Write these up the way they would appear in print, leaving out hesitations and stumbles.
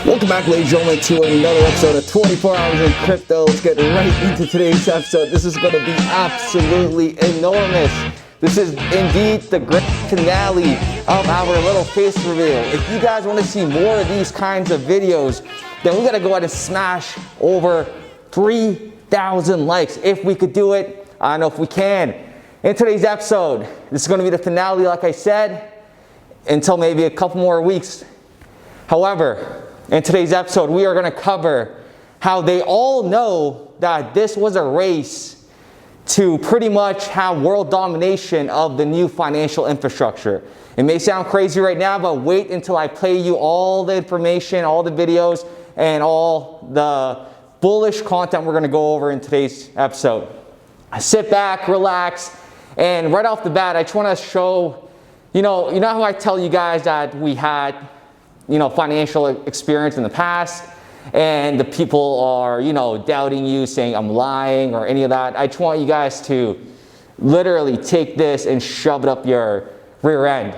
Welcome back, ladies and gentlemen, to another episode of 24 Hours in Crypto. Let's get right into today's episode. This is going to be absolutely enormous. This is indeed the great finale of our little face reveal. If you guys want to see more of these kinds of videos, then we got to go ahead and smash over 3,000 likes. If we could do it, I don't know if we can. In today's episode, this is going to be the finale, like I said, until maybe a couple more weeks. However, in today's episode, we are going to cover how they all know that this was a race to pretty much have world domination of the new financial infrastructure. It may sound crazy right now, but wait until I play you all the information, all the videos, and all the bullish content we're going to go over in today's episode. Sit back, relax, and right off the bat, I just want to show, you know how I tell you guys that we had financial experience in the past, and the people are, doubting you, saying I'm lying or any of that. I just want you guys to literally take this and shove it up your rear end.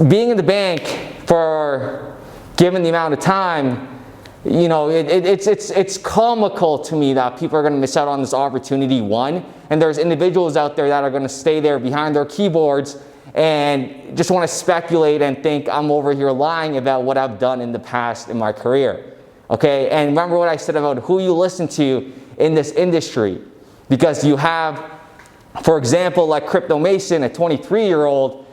Being in the bank for given the amount of time, it's comical to me that people are going to miss out on this opportunity, one, and there's individuals out there that are going to stay there behind their keyboards and just want to speculate and think I'm over here lying about what I've done in the past in my career. Okay, and remember what I said about who you listen to in this industry, because you have, for example, like Crypto Mason, a 23-year-old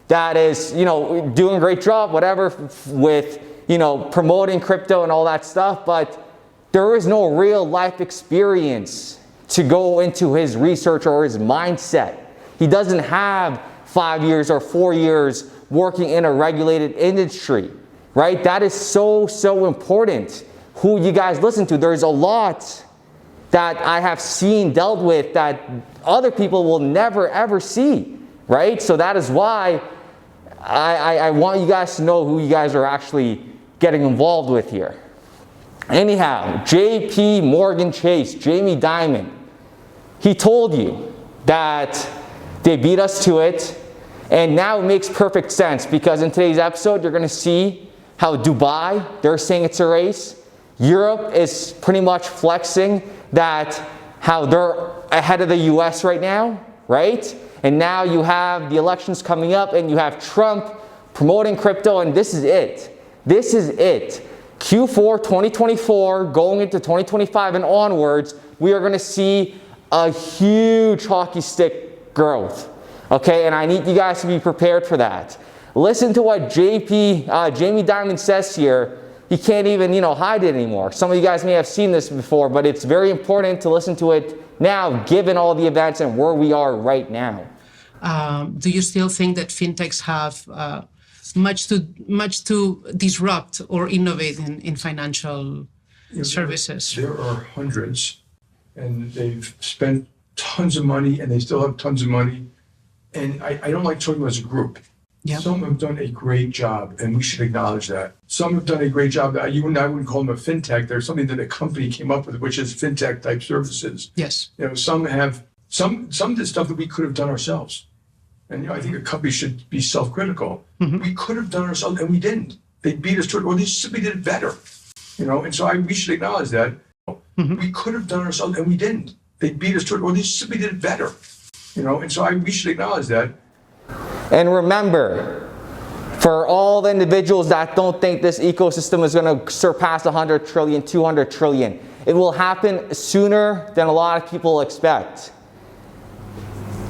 that is, doing a great job, whatever, with, promoting crypto and all that stuff, but there is no real life experience to go into his research or his mindset. He doesn't have 5 years or 4 years working in a regulated industry, right? That is so important who you guys listen to. There's a lot that I have seen, dealt with, that other people will never ever see, right? So that is why I want you guys to know who you guys are actually getting involved with here. Anyhow, JP Morgan Chase, Jamie Dimon, he told you that they beat us to it, and now it makes perfect sense, because in today's episode, you're going to see how Dubai, they're saying it's a race. Europe is pretty much flexing that how they're ahead of the US right now, right? And now you have the elections coming up, and you have Trump promoting crypto, and this is it. This is it. Q4 2024, going into 2025 and onwards, we are going to see a huge hockey stick growth. Okay, and I need you guys to be prepared for that. Listen to what Jamie Dimon says here. He can't even, hide it anymore. Some of you guys may have seen this before, but it's very important to listen to it now, given all the events and where we are right now. Do you still think that fintechs have much to disrupt or innovate in financial services? There are hundreds, and they've spent tons of money, and they still have tons of money. And I don't like talking about as a group. Yep. Some have done a great job, and we should acknowledge that. Some have done a great job. I wouldn't call them a fintech. There's something that a company came up with, which is fintech type services. Yes. Some did stuff that we could have done ourselves. And I think a company should be self-critical. Mm-hmm. We could have done it ourselves, and we didn't. They beat us to it, or they simply did it better. And so we should acknowledge that. Mm-hmm. We could have done it ourselves, and we didn't. They beat us to it, or they simply did it better. And so we should acknowledge that. And remember, for all the individuals that don't think this ecosystem is going to surpass 100 trillion, 200 trillion, it will happen sooner than a lot of people expect.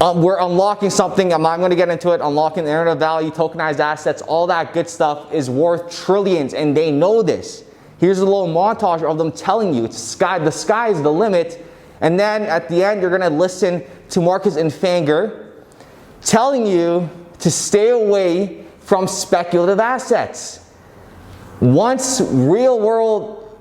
We're unlocking something, I'm not going to get into it, unlocking the internet value, tokenized assets, all that good stuff is worth trillions, and they know this. Here's a little montage of them telling you, the sky is the limit. And then at the end, you're going to listen to Marcus and Fanger telling you to stay away from speculative assets. Once real world,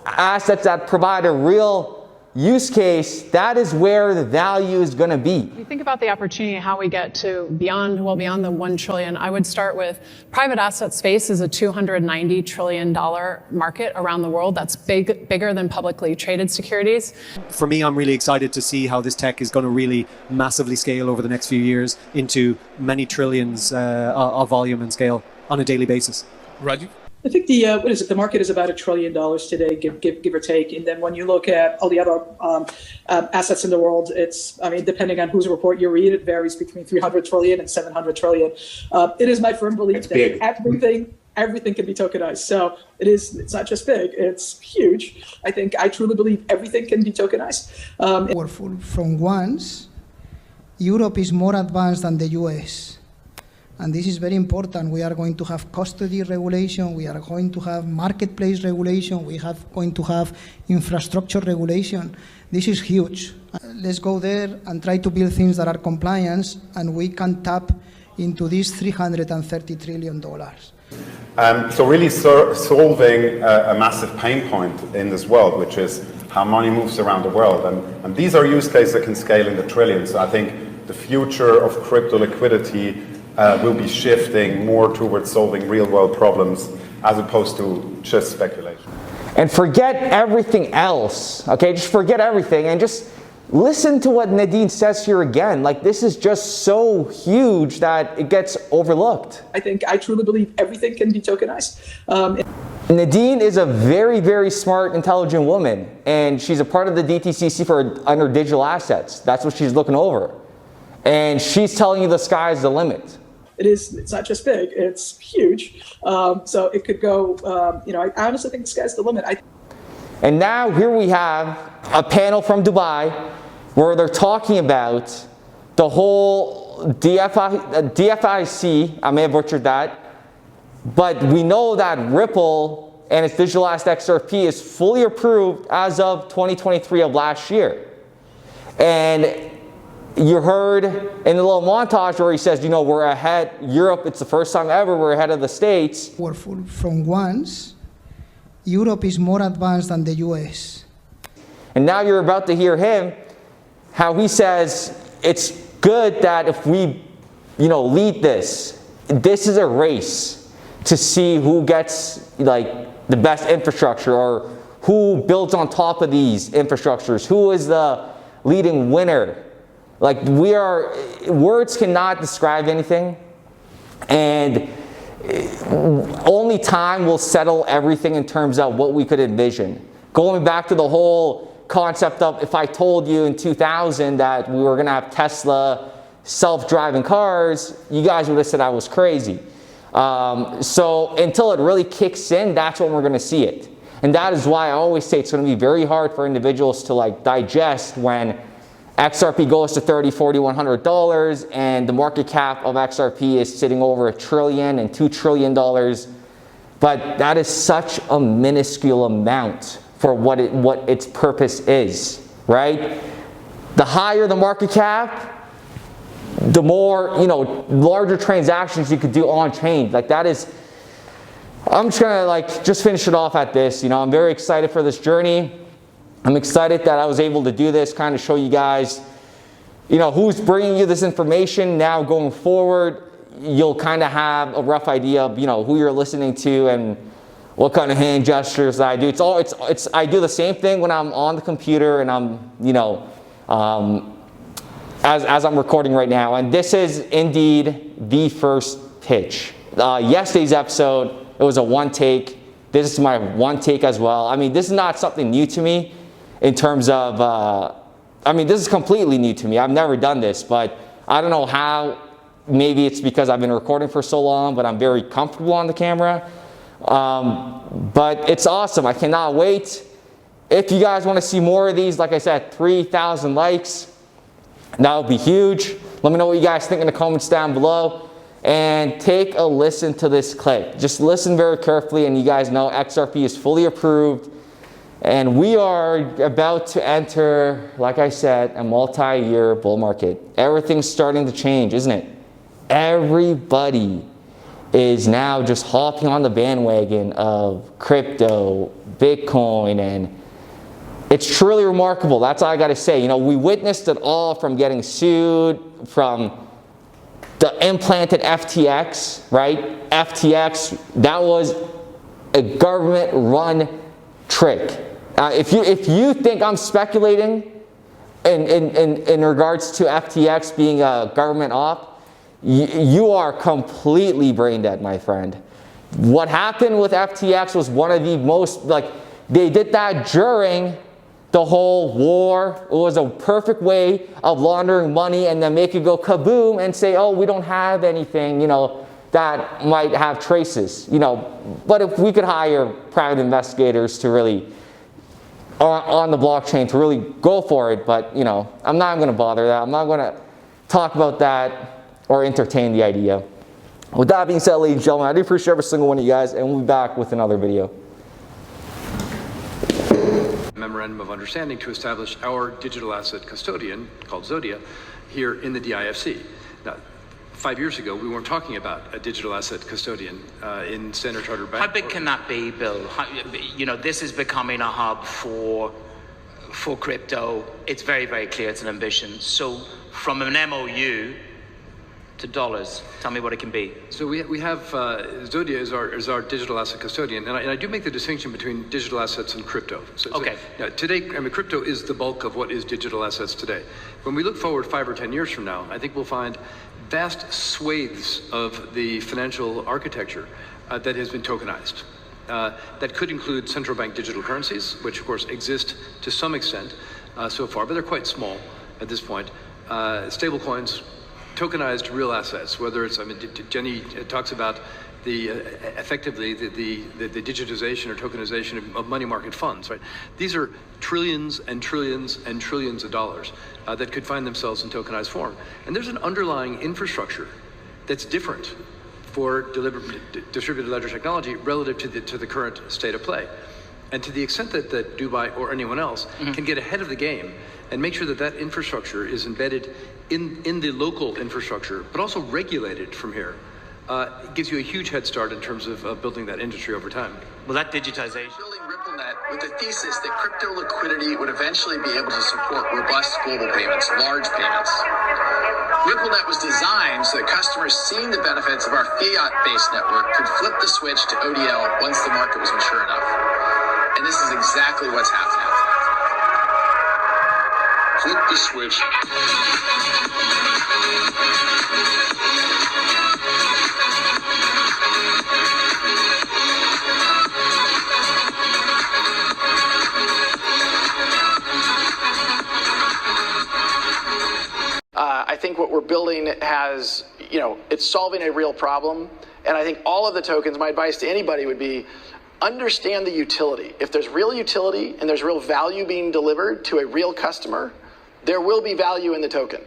assets that provide a real use case, that is where the value is going to be. You think about the opportunity, how we get to beyond the 1 trillion. I would start with private asset space is a $290 trillion market around the world. That's bigger than publicly traded securities. For me, I'm really excited to see how this tech is going to really massively scale over the next few years into many trillions of volume and scale on a daily basis. Rajiv? I think the market is about $1 trillion today, give or take. And then when you look at all the other assets in the world, depending on whose report you read, it varies between 300 trillion and 700 trillion. It is my firm belief that everything can be tokenized. So it's not just big, it's huge. I truly believe everything can be tokenized. Powerful. From once, Europe is more advanced than the US. And this is very important. We are going to have custody regulation. We are going to have marketplace regulation. We are going to have infrastructure regulation. This is huge. Let's go there and try to build things that are compliant, and we can tap into these $330 trillion. So really solving a massive pain point in this world, which is how money moves around the world. And these are use cases that can scale in the trillions. So I think the future of crypto liquidity will be shifting more towards solving real-world problems as opposed to just speculation. And forget everything else, okay? Just forget everything and just listen to what Nadine says here again. Like, this is just so huge that it gets overlooked. I truly believe everything can be tokenized. Nadine is a very, very smart, intelligent woman, and she's a part of the DTCC under digital assets. That's what she's looking over. And she's telling you the sky's the limit. It's not just big, it's huge. So it could go, I honestly think the sky's the limit. And now here we have a panel from Dubai where they're talking about the whole DFIC, I may have butchered that, but we know that Ripple and its digital asset XRP is fully approved as of 2023 of last year. And you heard in the little montage where he says, we're ahead, Europe, it's the first time ever we're ahead of the States. Powerful. From once, Europe is more advanced than the US. And now you're about to hear him, how he says it's good that if we, lead this. This is a race to see who gets the best infrastructure or who builds on top of these infrastructures, who is the leading winner. Words cannot describe anything, and only time will settle everything in terms of what we could envision. Going back to the whole concept of if I told you in 2000 that we were going to have Tesla self-driving cars, you guys would have said I was crazy. So until it really kicks in, that's when we're going to see it. And that is why I always say it's going to be very hard for individuals to digest when XRP goes to $30, $40, $100, and the market cap of XRP is sitting over $1 trillion and $2 trillion. But that is such a minuscule amount for what its purpose is, right? The higher the market cap, the more, larger transactions you could do on chain. That is, I'm just gonna just finish it off at this. I'm very excited for this journey. I'm excited that I was able to do this, kind of show you guys, who's bringing you this information. Now going forward, you'll kind of have a rough idea of, who you're listening to and what kind of hand gestures I do. I do the same thing when I'm on the computer and I'm, as I'm recording right now. And this is indeed the first pitch. Yesterday's episode, it was a one take. This is my one take as well. This is not something new to me. In terms of, this is completely new to me. I've never done this, but I don't know how. Maybe it's because I've been recording for so long, but I'm very comfortable on the camera. But it's awesome. I cannot wait. If you guys want to see more of these, like I said, 3,000 likes, that would be huge. Let me know what you guys think in the comments down below. And take a listen to this clip. Just listen very carefully, and you guys know XRP is fully approved. And we are about to enter, like I said, a multi-year bull market. Everything's starting to change, isn't it? Everybody is now just hopping on the bandwagon of crypto, Bitcoin, and it's truly remarkable. That's all I gotta say. We witnessed it all, from getting sued, from the implanted FTX, right? FTX, that was a government-run trick. If you think I'm speculating in regards to FTX being a government op, you are completely brain dead, my friend. what happened with FTX was one of the most, like, they did that during the whole war. It was a perfect way of laundering money and then make it go kaboom and say, oh, we don't have anything, you know, that might have traces, you know. But if we could hire private investigators to really, on the blockchain, to really go for it, but, you know, I'm not going to bother that. I'm not going to talk about that or entertain the idea. With that being said, ladies and gentlemen, I do appreciate every single one of you guys, and we'll be back with another video. Memorandum of Understanding to establish our digital asset custodian, called Zodia, here in the DIFC. Now, 5 years ago, we weren't talking about a digital asset custodian in Standard Chartered Bank. How big can that be, Bill? You know, this is becoming a hub for crypto. It's very, very clear it's an ambition. So from an MOU to dollars, tell me what it can be. So we have Zodia is our digital asset custodian, and I do make the distinction between digital assets and crypto. Okay. Today, I mean, crypto is the bulk of what is digital assets today. When we look forward 5 or 10 years from now, I think we'll find vast swathes of the financial architecture that has been tokenized. That could include central bank digital currencies, which of course exist to some extent so far, but they're quite small at this point. Stable coins, tokenized real assets, whether it's, I mean, Jenny talks about effectively the digitization or tokenization of money market funds, right? These are trillions and trillions and trillions of dollars that could find themselves in tokenized form. And there's an underlying infrastructure that's different for distributed ledger technology relative to the current state of play. And to the extent that Dubai or anyone else can get ahead of the game and make sure that infrastructure is embedded in the local infrastructure, but also regulated from here, it gives you a huge head start in terms of building that industry over time. Well, that digitization. Building RippleNet with the thesis that crypto liquidity would eventually be able to support robust global payments, large payments. RippleNet was designed so that customers seeing the benefits of our fiat-based network could flip the switch to ODL once the market was mature enough. And this is exactly what's happening. Flip the switch. I think what we're building has, you know, it's solving a real problem. And I think all of the tokens, my advice to anybody would be, understand the utility. If there's real utility and there's real value being delivered to a real customer, there will be value in the token.